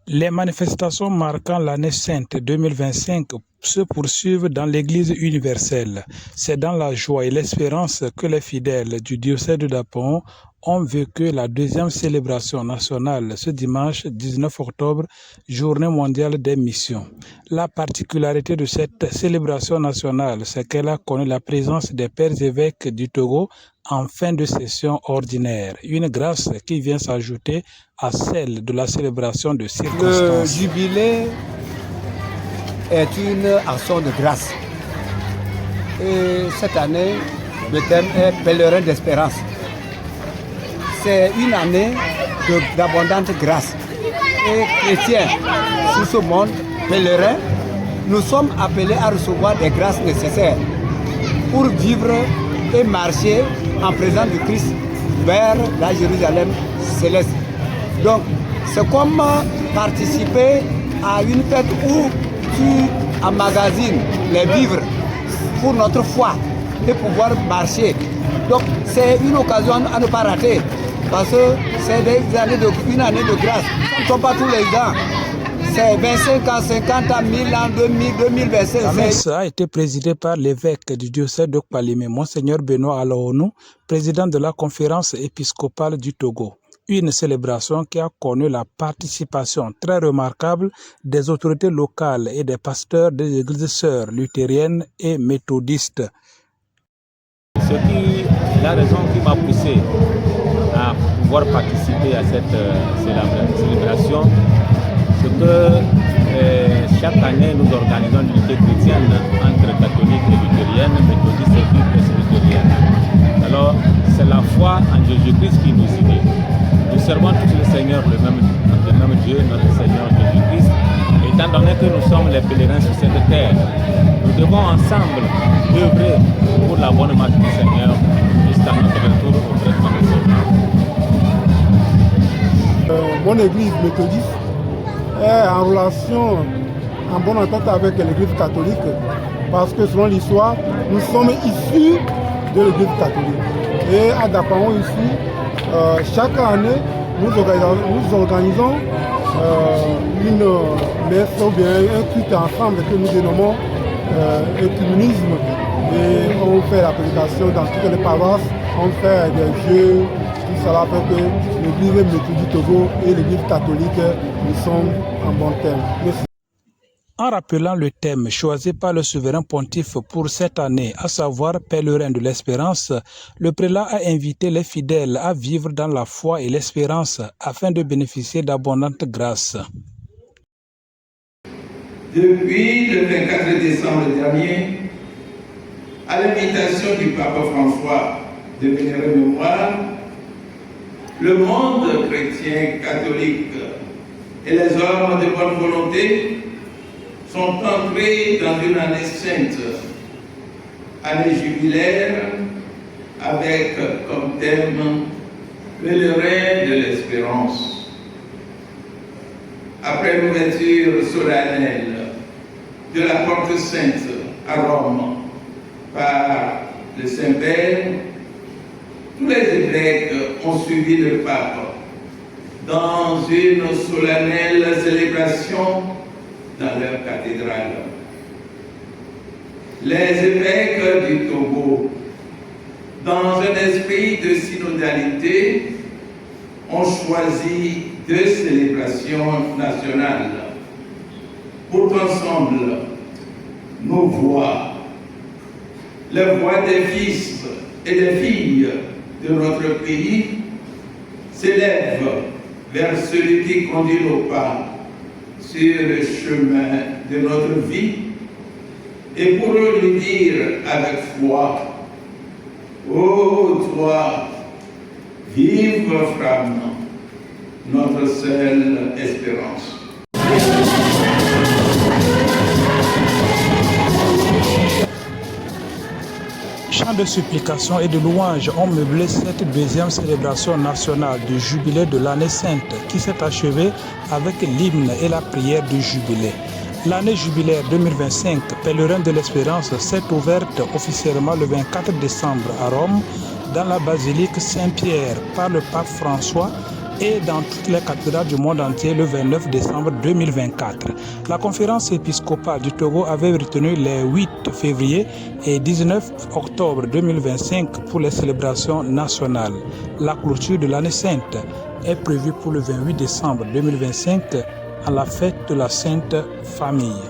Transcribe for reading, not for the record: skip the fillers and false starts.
Les manifestations marquant l'année sainte 2025 se poursuivent dans l'Église universelle. C'est dans la joie et l'espérance que les fidèles du diocèse de Dapon ont vécu la deuxième célébration nationale ce dimanche 19 octobre, journée mondiale des missions. La particularité de cette célébration nationale, c'est qu'elle a connu la présence des pères évêques du Togo en fin de session ordinaire. Une grâce qui vient s'ajouter à celle de la célébration de circonstances. Le jubilé est une action de grâce. Et cette année, le thème est pèlerin d'espérance. C'est une année d'abondante grâce. Et chrétiens, sur ce monde, pèlerins, nous sommes appelés à recevoir des grâces nécessaires pour vivre et marcher en présence du Christ vers la Jérusalem céleste. Donc, c'est comme participer à une fête où tu emmagasines les vivres pour notre foi et pouvoir marcher. Donc, c'est une occasion à ne pas rater parce que c'est une année de grâce. Ce ne sont pas tous les ans. C'est 25 ans, 50 ans, 1000 ans, 2000, 2025. La messe a été présidée par l'évêque du diocèse de Kpalimé, Monseigneur Benoît Alaonou, président de la conférence épiscopale du Togo. Une célébration qui a connu la participation très remarquable des autorités locales et des pasteurs des églises sœurs luthériennes et méthodistes. La raison qui m'a poussé à pouvoir participer à cette célébration, c'est que chaque année nous organisons l'unité chrétienne entre catholiques et luthériennes, méthodistes et presbytériennes. Alors c'est la foi en Jésus-Christ qui nous unit. Nous servons tous le Seigneur, le même Dieu, notre Seigneur Jésus-Christ. Étant donné que nous sommes les pèlerins sur cette terre, nous devons ensemble œuvrer pour la bonne marche du Seigneur jusqu'à notre retour au traitement du Seigneur. Mon église méthodiste est en relation, en bonne entente avec l'église catholique, parce que selon l'histoire, nous sommes issus de l'église catholique. Et à Dapao ici, chaque année, nous organisons une messe ou bien un culte ensemble que nous dénommons écuménisme. Et on fait la prédication dans toutes les paroisses, on fait des jeux, tout cela fait que l'église méthodiste du Togo et l'église catholique, nous sommes en bon terme. Merci. En rappelant le thème choisi par le souverain pontife pour cette année, à savoir pèlerin de l'espérance, le prélat a invité les fidèles à vivre dans la foi et l'espérance afin de bénéficier d'abondantes grâces. Depuis le 24 décembre dernier, à l'invitation du pape François de vénérée mémoire, le monde chrétien catholique et les hommes de bonne volonté sont entrés dans une année sainte, année jubilaire, avec comme thème pèlerin de l'espérance. Après l'ouverture solennelle de la Porte Sainte à Rome par le Saint-Père, tous les évêques ont suivi le pape dans une solennelle célébration dans leur cathédrale. Les évêques du Togo, dans un esprit de synodalité, ont choisi deux célébrations nationales pour qu'ensemble nos voix, les voix des fils et des filles de notre pays, s'élèvent vers celui qui conduit nos pas sur le chemin de notre vie et pour lui dire avec foi: ô toi, vive flamme, notre seule espérance. Chants de supplication et de louanges ont meublé cette deuxième célébration nationale du jubilé de l'année sainte qui s'est achevée avec l'hymne et la prière du jubilé. L'année jubilaire 2025, pèlerin de l'espérance, s'est ouverte officiellement le 24 décembre à Rome dans la basilique Saint-Pierre par le pape François et dans toutes les cathédrales du monde entier le 29 décembre 2024. La conférence épiscopale du Togo avait retenu les 8 février et 19 octobre 2025 pour les célébrations nationales. La clôture de l'année sainte est prévue pour le 28 décembre 2025 à la fête de la Sainte Famille.